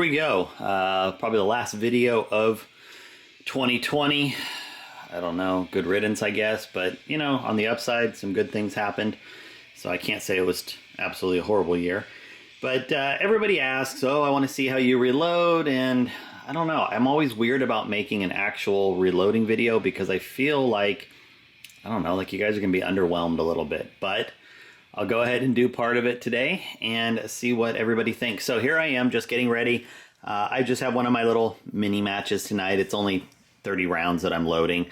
we go. Probably the last video of 2020. I don't know, good riddance, I guess. But, you know, on the upside, some good things happened. So I can't say it was absolutely a horrible year. But everybody asks, oh, I want to see how you reload. And I don't know. I'm always weird about making an actual reloading video because I feel like, I don't know, like you guys are going to be underwhelmed a little bit. But I'll go ahead and do part of it today and see what everybody thinks. So here I am just getting ready. I just have one of my little mini matches tonight. It's only 30 rounds that I'm loading.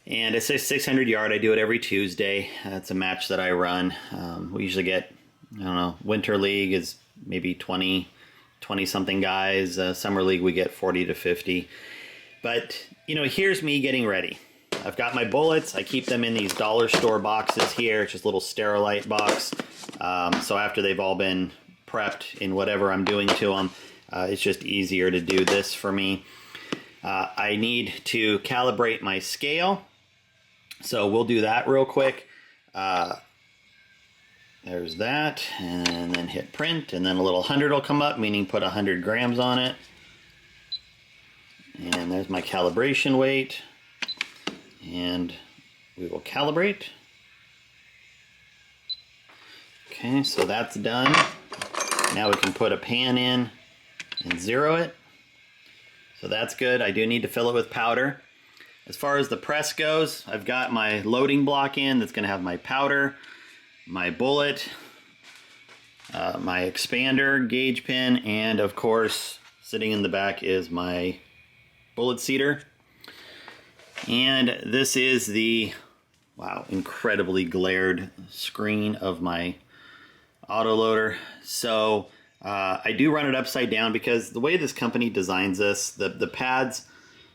And it's a 600 yard. I do it every Tuesday. It's a match that I run. We usually get, I don't know, Winter League is maybe 20 something guys. Summer League we get 40 to 50. But, you know, here's me getting ready. I've got my bullets. I keep them in these dollar store boxes here. It's just a little Sterilite box. So after they've all been prepped in whatever I'm doing to them, it's just easier to do this for me. I need to calibrate my scale. So we'll do that real quick. There's that. And then hit print. And then a little 100 will come up, meaning put 100 grams on it. And there's my calibration weight. And we will calibrate. Okay, so that's done. Now we can put a pan in and zero it. So that's good. I do need to fill it with powder. As far as the press goes, I've got my loading block in that's going to have my powder, my bullet, my expander, gauge pin, and of course, sitting in the back is my bullet seeder. And this is the, wow, incredibly glared screen of my autoloader. So I do run it upside down because the way this company designs this, the pad's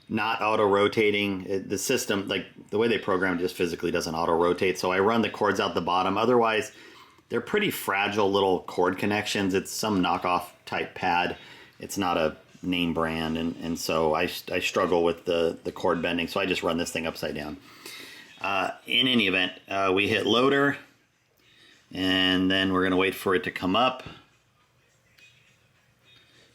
not auto-rotating. The system, like the way they program it, just physically doesn't auto-rotate. So I run the cords out the bottom. Otherwise, they're pretty fragile little cord connections. It's some knockoff type pad. It's not a name brand, and so I struggle with the cord bending, so I just run this thing upside down. In any event, we hit loader, and then we're going to wait for it to come up,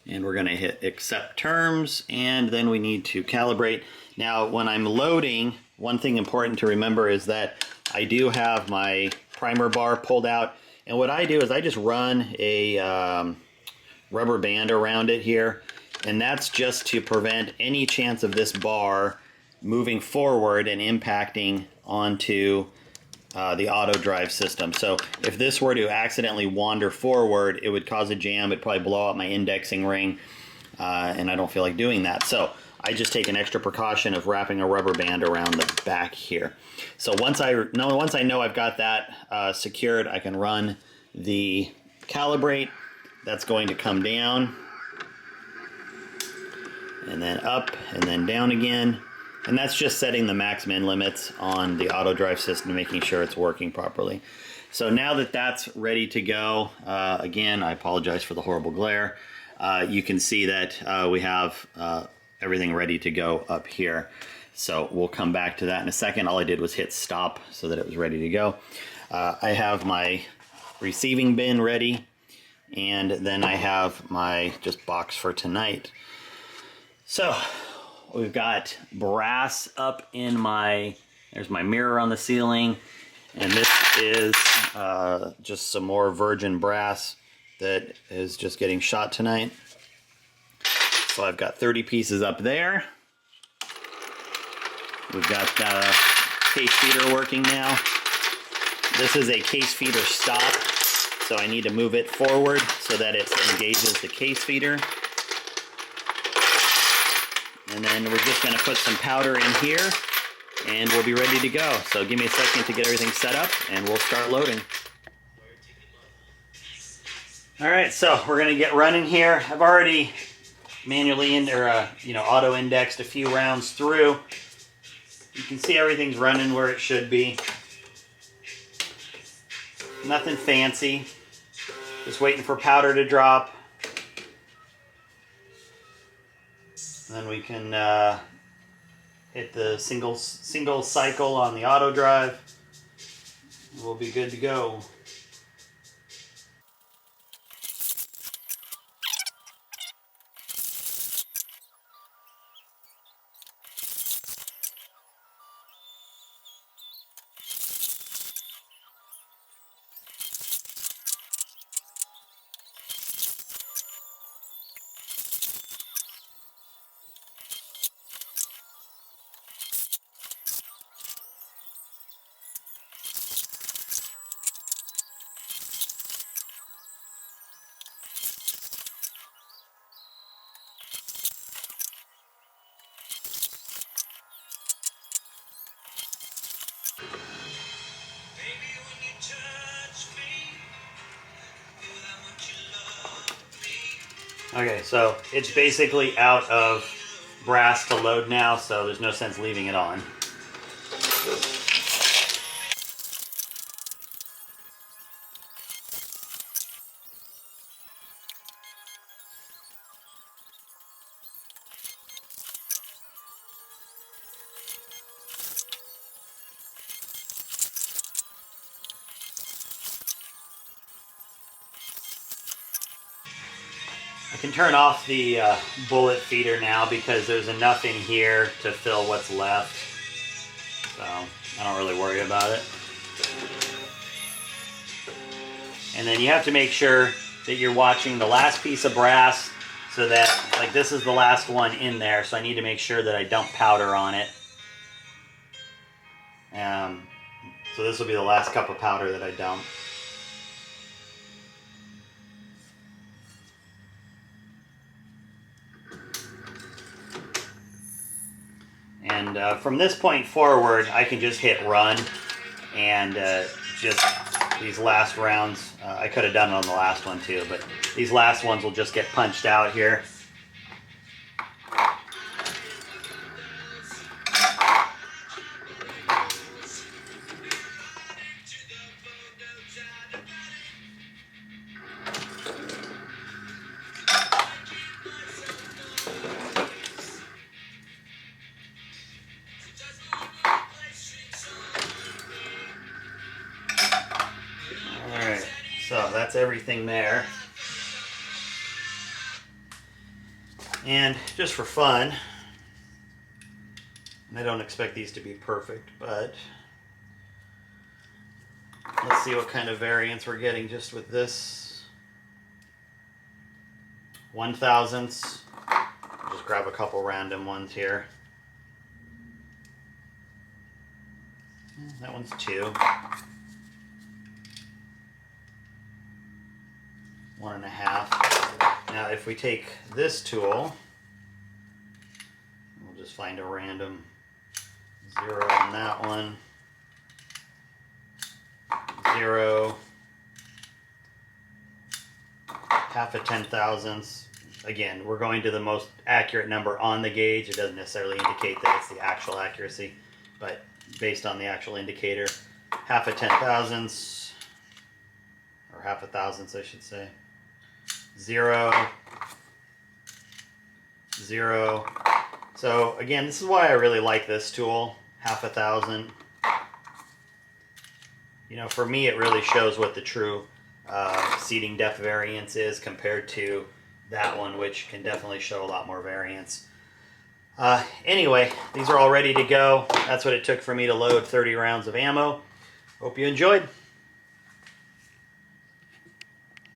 and we're going to hit accept terms, and then we need to calibrate. Now when I'm loading, one thing important to remember is that I do have my primer bar pulled out, and what I do is I just run a rubber band around it here. And that's just to prevent any chance of this bar moving forward and impacting onto the auto drive system. So if this were to accidentally wander forward, it would cause a jam. It'd probably blow out my indexing ring, and I don't feel like doing that. So I just take an extra precaution of wrapping a rubber band around the back here. So once I know I've got that secured, I can run the calibrate. That's going to come down, and then up, and then down again. And that's just setting the max min limits on the auto drive system, making sure it's working properly. So now that that's ready to go, again, I apologize for the horrible glare. You can see that we have everything ready to go up here. So we'll come back to that in a second. All I did was hit stop so that it was ready to go. I have my receiving bin ready, and then I have my just box for tonight. So we've got brass up in there's my mirror on the ceiling, and this is just some more virgin brass that is just getting shot tonight. So I've got 30 pieces up there. We've got case feeder working now. This is a case feeder stop, so I need to move it forward so that it engages the case feeder. And then we're just going to put some powder in here, and we'll be ready to go. So give me a second to get everything set up, and we'll start loading. All right, so we're going to get running here. I've already manually auto indexed a few rounds through. You can see everything's running where it should be. Nothing fancy. Just waiting for powder to drop. Then we can hit the single cycle on the auto drive. We'll be good to go. Okay, so it's basically out of brass to load now, so there's no sense leaving it on. I can turn off the bullet feeder now because there's enough in here to fill what's left. So I don't really worry about it. And then you have to make sure that you're watching the last piece of brass so that, like, this is the last one in there, so I need to make sure that I dump powder on it. So this will be the last cup of powder that I dump. And from this point forward, I can just hit run, and just these last rounds, I could have done it on the last one too, but these last ones will just get punched out here. Alright, so that's everything there. And just for fun, and I don't expect these to be perfect, but let's see what kind of variance we're getting just with this 1/1000. Just grab a couple random ones here. That one's 2. 1.5. Now if we take this tool, we'll just find a random 0 on that one, 0, 1/2 10,000ths. Again, we're going to the most accurate number on the gauge. It doesn't necessarily indicate that it's the actual accuracy, but based on the actual indicator, 1/2 10,000ths, or 1/2 thousandths I should say. 0, 0. So again, this is why I really like this tool, 1/2 thousand. You know, for me it really shows what the true seating depth variance is compared to that one, which can definitely show a lot more variance. Anyway, these are all ready to go. That's what it took for me to load 30 rounds of ammo. Hope you enjoyed.